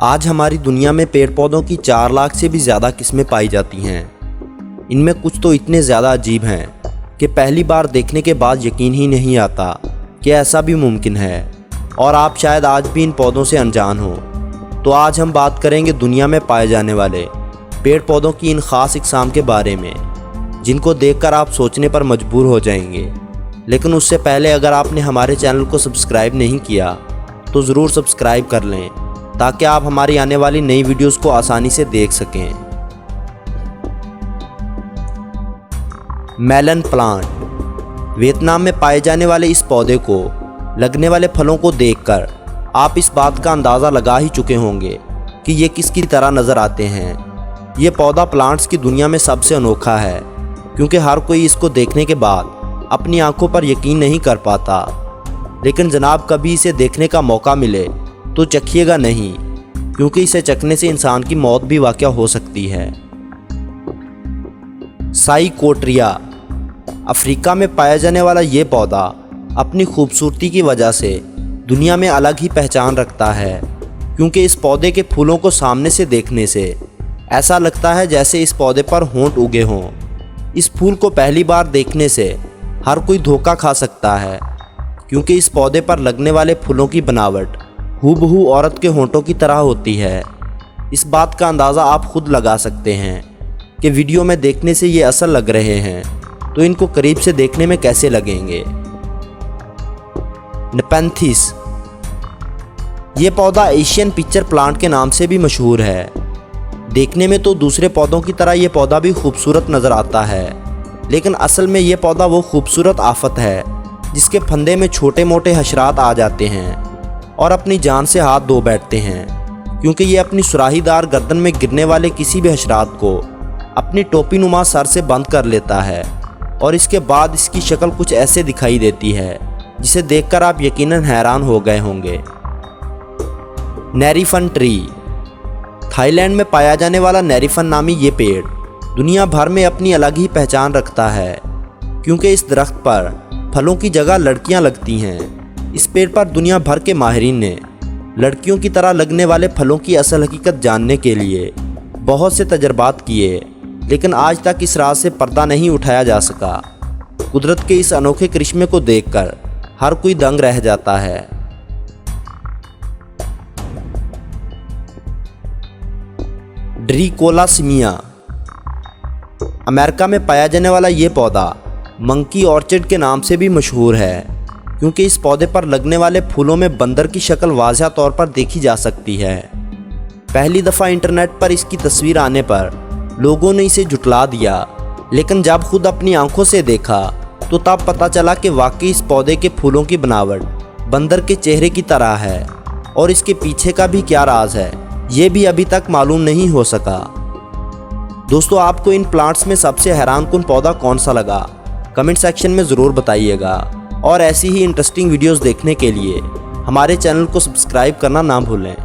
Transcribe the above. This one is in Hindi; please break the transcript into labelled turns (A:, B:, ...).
A: आज हमारी दुनिया में पेड़ पौधों की 4 लाख से भी ज़्यादा किस्में पाई जाती हैं। इनमें कुछ तो इतने ज़्यादा अजीब हैं कि पहली बार देखने के बाद यकीन ही नहीं आता कि ऐसा भी मुमकिन है, और आप शायद आज भी इन पौधों से अनजान हो। तो आज हम बात करेंगे दुनिया में पाए जाने वाले पेड़ पौधों की इन ख़ास इक़साम के बारे में, जिनको देखकर आप सोचने पर मजबूर हो जाएंगे। लेकिन उससे पहले अगर आपने हमारे चैनल को सब्सक्राइब नहीं किया तो ज़रूर सब्सक्राइब कर लें, ताकि आप हमारी आने वाली नई वीडियोस को आसानी से देख सकें। Melon plant. वियतनाम में पाए जाने वाले इस पौधे को लगने वाले फलों को देखकर आप इस बात का अंदाज़ा लगा ही चुके होंगे कि ये किसकी तरह नज़र आते हैं। ये पौधा प्लांट्स की दुनिया में सबसे अनोखा है, क्योंकि हर कोई इसको देखने के बाद अपनी आंखों पर यकीन नहीं कर पाता। लेकिन जनाब, कभी इसे देखने का मौका मिले तो चखिएगा नहीं, क्योंकि इसे चखने से इंसान की मौत भी वाक़या हो सकती है। साइकोट्रिया। अफ्रीका में पाया जाने वाला ये पौधा अपनी खूबसूरती की वजह से दुनिया में अलग ही पहचान रखता है, क्योंकि इस पौधे के फूलों को सामने से देखने से ऐसा लगता है जैसे इस पौधे पर होंठ उगे हों। इस फूल को पहली बार देखने से हर कोई धोखा खा सकता है, क्योंकि इस पौधे पर लगने वाले फूलों की बनावट हूबहू औरत के होंठों की तरह होती है। इस बात का अंदाज़ा आप खुद लगा सकते हैं कि वीडियो में देखने से ये असल लग रहे हैं, तो इनको करीब से देखने में कैसे लगेंगे। नेपेंथिस। ये पौधा एशियन पिक्चर प्लांट के नाम से भी मशहूर है। देखने में तो दूसरे पौधों की तरह ये पौधा भी खूबसूरत नज़र आता है, लेकिन असल में ये पौधा वो खूबसूरत आफत है जिसके फंदे में छोटे मोटे हशरात आ जाते हैं और अपनी जान से हाथ धो बैठते हैं, क्योंकि ये अपनी सुराहीदार गर्दन में गिरने वाले किसी भी हशरात को अपनी टोपी नुमा सर से बंद कर लेता है, और इसके बाद इसकी शक्ल कुछ ऐसे दिखाई देती है जिसे देखकर आप यकीनन हैरान हो गए होंगे। नेरीफन ट्री। थाईलैंड में पाया जाने वाला नेरीफन नामी ये पेड़ दुनिया भर में अपनी अलग ही पहचान रखता है, क्योंकि इस दरख्त पर फलों की जगह लड़कियां लगती हैं। इस पेड़ पर दुनिया भर के माहिरीन ने लड़कियों की तरह लगने वाले फलों की असल हकीकत जानने के लिए बहुत से तजर्बात किए, लेकिन आज तक इस राज से पर्दा नहीं उठाया जा सका। कुदरत के इस अनोखे करिश्मे को देखकर हर कोई दंग रह जाता है। ड्रीकोलासिमिया। अमेरिका में पाया जाने वाला ये पौधा मंकी ऑर्चिड के नाम से भी मशहूर है, क्योंकि इस पौधे पर लगने वाले फूलों में बंदर की शक्ल वाज़िह तौर पर देखी जा सकती है। पहली दफ़ा इंटरनेट पर इसकी तस्वीर आने पर लोगों ने इसे झुठला दिया, लेकिन जब खुद अपनी आंखों से देखा तो तब पता चला कि वाकई इस पौधे के फूलों की बनावट बंदर के चेहरे की तरह है, और इसके पीछे का भी क्या राज है ये भी अभी तक मालूम नहीं हो सका। दोस्तों, आपको इन प्लांट्स में सबसे हैरानकुन पौधा कौन सा लगा, कमेंट सेक्शन में ज़रूर बताइएगा। और ऐसी ही इंटरेस्टिंग वीडियोस देखने के लिए हमारे चैनल को सब्सक्राइब करना ना भूलें।